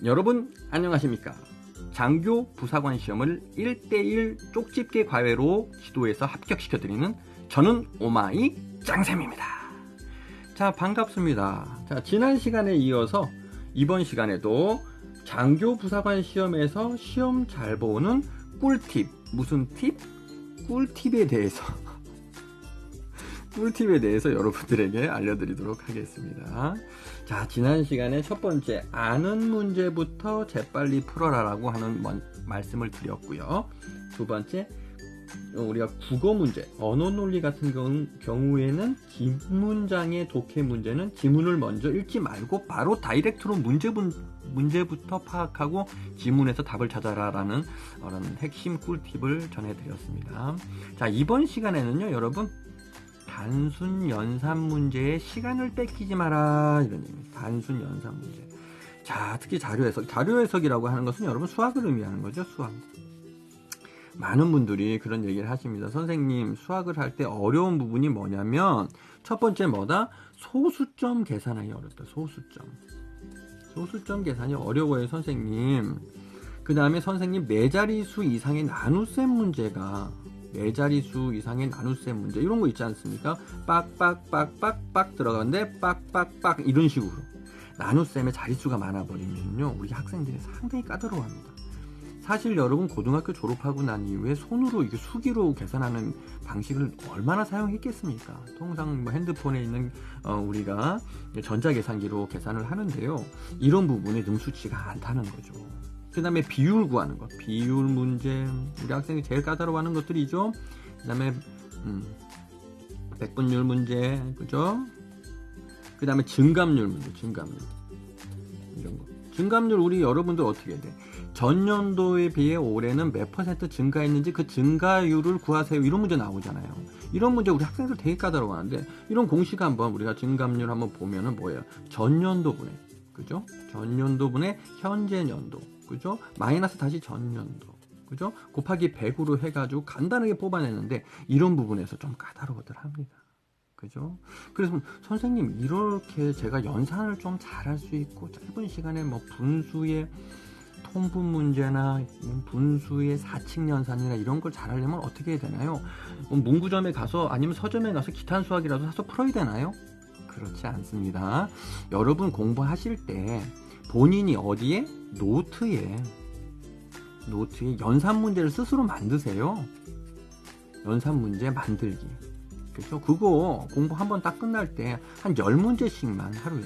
여러분 안녕하십니까? 장교 부사관 시험을 1대1 쪽집게 과외로 지도해서 합격시켜드리는 저는 오마이 짱쌤입니다. 자, 반갑습니다. 자, 지난 시간에 이어서 이번 시간에도 장교 부사관 시험에서 시험 잘 보는 꿀팁, 무슨 팁? 꿀팁에 대해서 여러분들에게 알려드리도록 하겠습니다. 자, 지난 시간에 첫 번째 아는 문제부터 재빨리 풀어라라고 하는 말씀을 드렸고요. 두 번째 우리가 국어 문제, 언어 논리 같은 경우에는 지문장의 독해 문제는 지문을 먼저 읽지 말고 바로 다이렉트로 문제부터 파악하고 지문에서 답을 찾아라라는 그런 핵심 꿀팁을 전해드렸습니다. 자, 이번 시간에는요, 여러분 단순 연산 문제에 시간을 뺏기지 마라 이런 얘기입니다. 단순 연산 문제. 자, 특히 자료 해석이라고 하는 것은 여러분 수학을 의미하는 거죠. 수학. 많은 분들이 그런 얘기를 하십니다. 선생님, 수학을 할 때 어려운 부분이 뭐냐면 첫 번째 뭐다? 소수점 계산하기 어렵다. 소수점 계산이 어려워요, 선생님. 그 다음에 선생님, 4자리수 이상의 나눗셈 문제가 4자리수 이상의 나눗셈 문제 이런 거 있지 않습니까? 빡빡빡빡빡 들어가는데 빡빡빡 이런 식으로 나눗셈의 자릿수가 많아버리면요, 우리 학생들이 상당히 까다로워합니다. 사실 여러분 고등학교 졸업하고 난 이후에 손으로 이게 수기로 계산하는 방식을 얼마나 사용했겠습니까? 통상 뭐 핸드폰에 있는 우리가 전자계산기로 계산을 하는데요, 이런 부분에 능수치가 않다는 거죠. 그 다음에 비율 구하는 것, 비율 문제, 우리 학생이 제일 까다로워하는 것들이죠. 그 다음에 백분율 문제, 그죠? 그 다음에 증감률 문제, 증감률 이런 거. 증감률 우리 여러분들 어떻게 해야 돼? 전년도에 비해 올해는 몇 % 증가했는지 그 증가율을 구하세요. 이런 문제 나오잖아요. 이런 문제 우리 학생들 되게 까다로워하는데, 이런 공식 한번 우리가 증감률 한번 보면은 뭐예요? 전년도분에, 그죠? 전년도분에 현재 년도, 그죠? 마이너스 다시 전년도, 그죠? 곱하기 100으로 해가지고 간단하게 뽑아내는데 이런 부분에서 좀 까다로워들 합니다. 그죠? 그래서 선생님, 이렇게 제가 연산을 좀 잘할 수 있고 짧은 시간에 뭐 분수의 통분 문제나 분수의 사칙 연산이나 이런 걸 잘하려면 어떻게 해야 되나요? 문구점에 가서 아니면 서점에 가서 기탄 수학이라도 사서 풀어야 되나요? 그렇지 않습니다. 여러분 공부하실 때 본인이 어디에? 노트에 연산 문제를 스스로 만드세요. 연산 문제 만들기. 그렇죠? 그거 공부 한번 딱 끝날 때 한 10문제씩만 하루에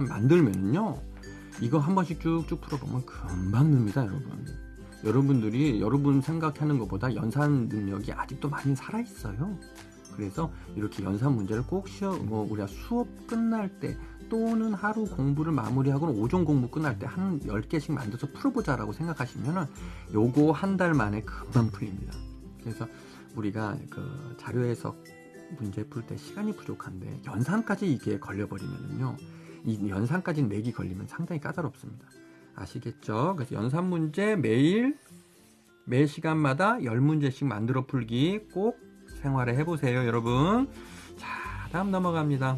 만들면요, 이거 한 번씩 쭉쭉 풀어보면 금방 늡니다, 여러분. 여러분들이 여러분 생각하는 것보다 연산 능력이 아직도 많이 살아있어요. 그래서 이렇게 연산 문제를 꼭 우리가 수업 끝날 때 또는 하루 공부를 마무리하고 오전 공부 끝날 때 한 10개씩 만들어서 풀어보자라고 생각하시면은 요거 한 달 만에 금방 풀립니다. 그래서 우리가 그 자료 해석 문제 풀 때 시간이 부족한데 연산까지 이게 걸려버리면은요, 이 연산까지 내기 걸리면 상당히 까다롭습니다. 아시겠죠? 그래서 연산 문제 매 시간마다 10문제씩 만들어 풀기 꼭 생활에 해보세요, 여러분. 자, 다음 넘어갑니다.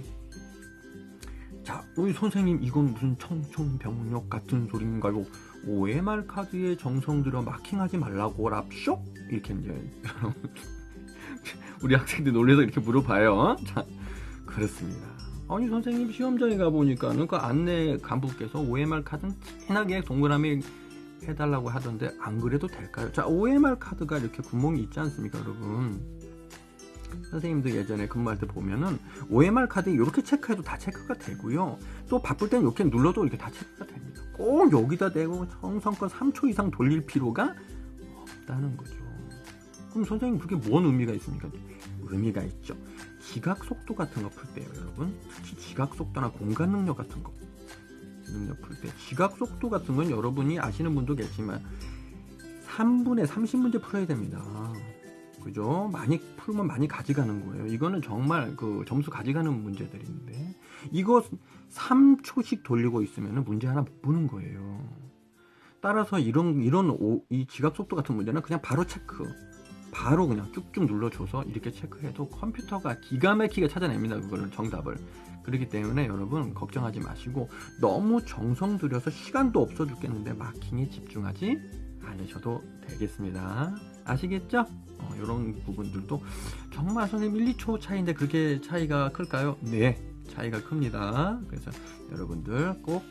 자, 우리 선생님, 이건 무슨 청천벽력 같은 소리인가요? OMR 카드에 정성 들여 마킹하지 말라고 랍쇼? 이렇게 이제 우리 학생들 놀래서 이렇게 물어봐요. 자, 그렇습니다. 아니 선생님, 시험장에 가보니까는 그 안내 간부께서 OMR 카드는 진하게 동그라미 해달라고 하던데 안 그래도 될까요? 자, OMR 카드가 이렇게 구멍이 있지 않습니까, 여러분? 선생님도 예전에 근무할 때 보면은 OMR 카드 이렇게 체크해도 다 체크가 되고요, 또 바쁠 땐 이렇게 눌러도 이렇게 다 체크가 됩니다. 꼭 여기다 대고 정성껏 3초 이상 돌릴 필요가 없다는 거죠. 그럼 선생님, 그게 뭔 의미가 있습니까? 의미가 있죠. 지각 속도 같은 거 풀 때요, 여러분. 특히 지각 속도나 공간 능력 같은 거 능력 풀 때, 지각 속도 같은 건 여러분이 아시는 분도 계시지만 3분에 30문제 풀어야 됩니다. 그죠? 많이 풀면 많이 가져가는 거예요. 이거는 정말 그 점수 가져가는 문제들인데, 이거 3초씩 돌리고 있으면 문제 하나 못 보는 거예요. 따라서 이 지각 속도 같은 문제는 그냥 바로 체크. 바로 그냥 쭉쭉 눌러줘서 이렇게 체크해도 컴퓨터가 기가 막히게 찾아냅니다. 그거를 정답을. 그렇기 때문에 여러분 걱정하지 마시고 너무 정성 들여서 시간도 없어 죽겠는데 마킹에 집중하지 않으셔도 되겠습니다. 아시겠죠? 이런 부분들도 정말 선생님 1, 2초 차이인데 그렇게 차이가 클까요? 네, 차이가 큽니다. 그래서 여러분들 꼭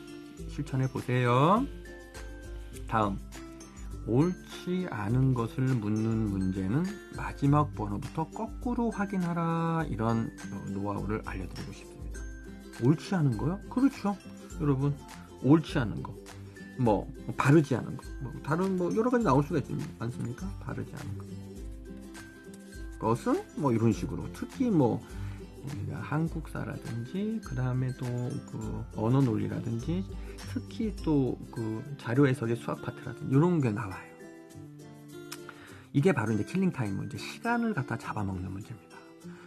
실천해 보세요. 다음, 옳지 않은 것을 묻는 문제는 마지막 번호부터 거꾸로 확인하라. 이런 노하우를 알려드리고 싶습니다. 옳지 않은 거요? 그렇죠. 여러분, 옳지 않은 거, 뭐 바르지 않은 거, 뭐 다른 뭐 여러 가지 나올 수가 있지 않습니까? 바르지 않은 거. 것은 뭐 이런 식으로, 특히 뭐 우리가 한국사라든지 그 다음에 또 그 언어 논리라든지 특히 또 그 자료 해석의 수학 파트라든지 이런 게 나와요. 이게 바로 이제 킬링 타임 문제, 시간을 갖다 잡아먹는 문제입니다.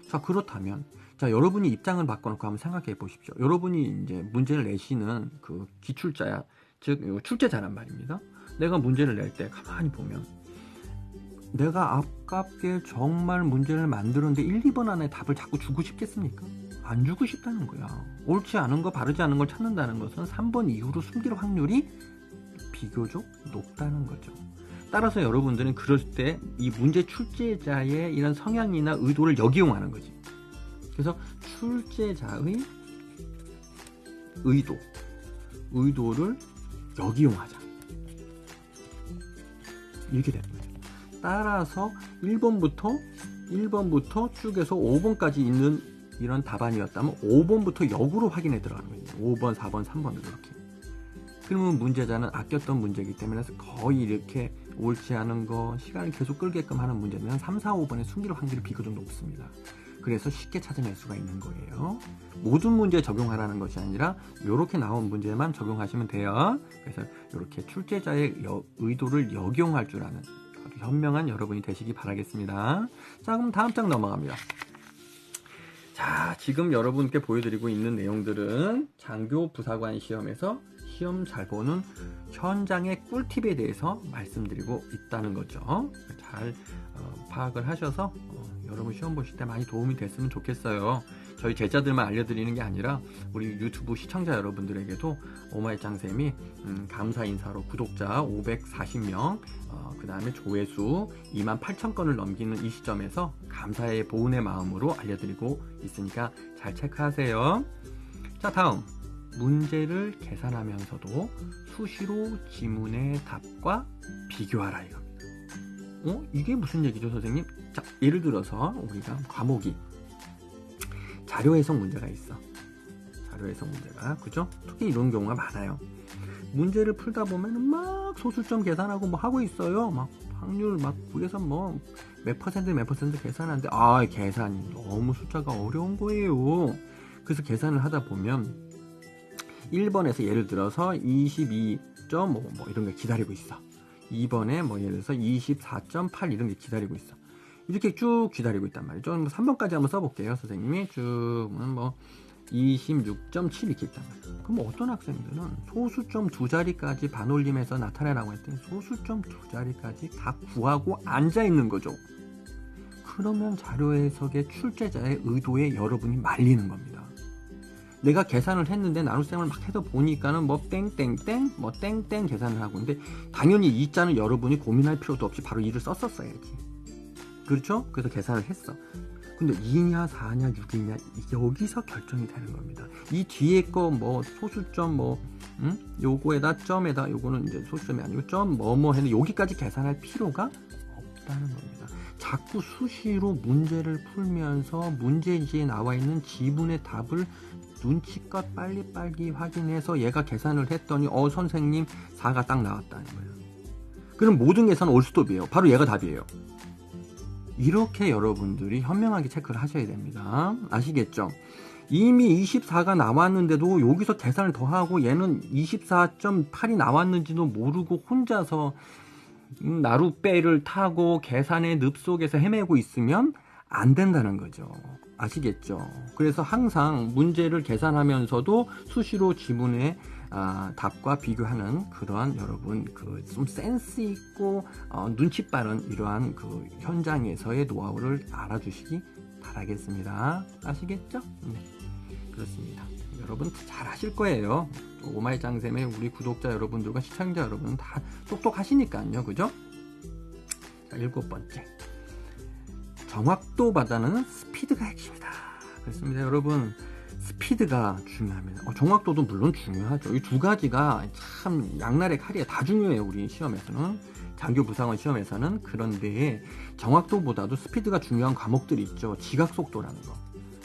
자, 그렇다면 자, 여러분이 입장을 바꿔놓고 한번 생각해 보십시오. 여러분이 이제 문제를 내시는 그 기출자야, 즉 출제자란 말입니다. 내가 문제를 낼 때 가만히 보면 내가 아깝게 정말 문제를 만들었는데 1, 2번 안에 답을 자꾸 주고 싶겠습니까? 안 주고 싶다는 거야. 옳지 않은 거, 바르지 않은 걸 찾는다는 것은 3번 이후로 숨길 확률이 비교적 높다는 거죠. 따라서 여러분들은 그럴 때 이 문제 출제자의 이런 성향이나 의도를 역이용하는 거지. 그래서 출제자의 의도를 역이용하자. 이렇게 되는 거죠. 따라서 1번부터 쭉 해서 5번까지 있는 이런 답안이었다면 5번부터 역으로 확인해 들어가는 거예요. 5번, 4번, 3번 이렇게. 그러면 문제자는 아꼈던 문제이기 때문에 거의 이렇게 옳지 않은 거, 시간을 계속 끌게끔 하는 문제는 3, 4, 5번에 숨길 확률이 비교적 높습니다. 그래서 쉽게 찾아낼 수가 있는 거예요. 모든 문제에 적용하라는 것이 아니라 이렇게 나온 문제만 적용하시면 돼요. 그래서 이렇게 출제자의 의도를 역용할 줄 아는 현명한 여러분이 되시기 바라겠습니다. 자, 그럼 다음 장 넘어갑니다. 자, 지금 여러분께 보여드리고 있는 내용들은 장교 부사관 시험에서 시험 잘 보는 현장의 꿀팁에 대해서 말씀드리고 있다는 거죠. 잘 파악을 하셔서 여러분 시험 보실 때 많이 도움이 됐으면 좋겠어요. 저희 제자들만 알려드리는 게 아니라 우리 유튜브 시청자 여러분들에게도 오마이짱쌤이 감사 인사로 구독자 540명, 그 다음에 조회수 28,000건을 넘기는 이 시점에서 감사의 보은의 마음으로 알려드리고 있으니까 잘 체크하세요. 자, 다음, 문제를 계산하면서도 수시로 지문의 답과 비교하라 이겁니다. 이게 무슨 얘기죠, 선생님? 자, 예를 들어서 우리가 과목이 자료 해석 문제가 있어. 자료 해석 문제가, 그죠? 특히 이런 경우가 많아요. 문제를 풀다 보면 막 소수점 계산하고 뭐 하고 있어요. 막 확률 막 구해서 뭐 몇 퍼센트 계산하는데 계산이 너무 숫자가 어려운 거예요. 그래서 계산을 하다 보면 1번에서 예를 들어서 22.5 뭐 이런 게 기다리고 있어. 2번에 뭐 예를 들어서 24.8 이런 게 기다리고 있어. 이렇게 쭉 기다리고 있단 말이죠. 3번까지 한번 써볼게요. 선생님이 쭉 뭐 26.7 이렇게 있단 말이에요. 그럼 어떤 학생들은 소수점 두 자리까지 반올림해서 나타내라고 했더니 소수점 두 자리까지 다 구하고 앉아있는 거죠. 그러면 자료 해석의 출제자의 의도에 여러분이 말리는 겁니다. 내가 계산을 했는데 나눗셈을 막 해서 보니까는 뭐 땡땡땡 뭐 땡땡 계산을 하고 있는데 당연히 이 자는 여러분이 고민할 필요도 없이 바로 2를 썼었어야지. 그렇죠? 그래서 계산을 했어. 근데 2냐 4냐 6이냐 여기서 결정이 되는 겁니다. 이 뒤에 거 뭐 소수점 요거에다 점에다 요거는 이제 소수점이 아니고 점 뭐뭐 했는데 여기까지 계산할 필요가 없다는 겁니다. 자꾸 수시로 문제를 풀면서 문제지에 나와 있는 지문의 답을 눈치껏 빨리빨리 확인해서 얘가 계산을 했더니 선생님 4가 딱 나왔다는 거예요. 그럼 모든 계산은 올스톱이에요. 바로 얘가 답이에요. 이렇게 여러분들이 현명하게 체크를 하셔야 됩니다. 아시겠죠? 이미 24가 나왔는데도 여기서 계산을 더 하고 얘는 24.8이 나왔는지도 모르고 혼자서 나룻배를 타고 계산의 늪 속에서 헤매고 있으면 안 된다는 거죠. 아시겠죠? 그래서 항상 문제를 계산하면서도 수시로 지문의 답과 비교하는 그러한 여러분 그 좀 센스 있고 눈치 빠른 이러한 그 현장에서의 노하우를 알아주시기 바라겠습니다. 아시겠죠? 그렇습니다. 여러분 잘 하실 거예요. 오마이장쌤의 우리 구독자 여러분들과 시청자 여러분은 다 똑똑하시니까요. 그죠? 자, 7번째. 정확도보다는 스피드가 핵심이다. 그렇습니다. 여러분 스피드가 중요합니다. 정확도도 물론 중요하죠. 이 두 가지가 참 양날의 칼이에요. 다 중요해요. 우리 시험에서는. 장교 부사관 시험에서는. 그런데 정확도보다도 스피드가 중요한 과목들이 있죠. 지각속도라는 거.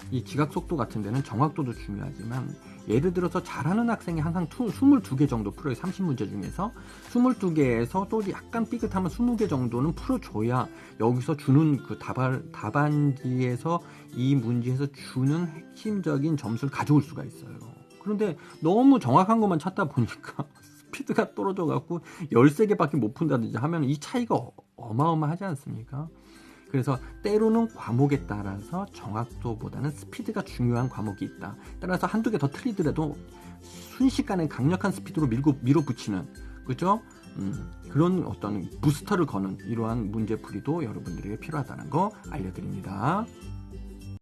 이 지각속도 같은 데는 정확도도 중요하지만 예를 들어서 잘하는 학생이 항상 22개 정도 풀어요. 30문제 중에서 22개에서 또 약간 삐끗하면 20개 정도는 풀어줘야 여기서 주는 그 답안지에서 이 문제에서 주는 핵심적인 점수를 가져올 수가 있어요. 그런데 너무 정확한 것만 찾다 보니까 스피드가 떨어져 갖고 13개밖에 못 푼다든지 하면 이 차이가 어마어마하지 않습니까? 그래서 때로는 과목에 따라서 정확도보다는 스피드가 중요한 과목이 있다. 따라서 한두 개 더 틀리더라도 순식간에 강력한 스피드로 밀어붙이는, 그죠? 그런 어떤 부스터를 거는 이러한 문제풀이도 여러분들에게 필요하다는 거 알려드립니다.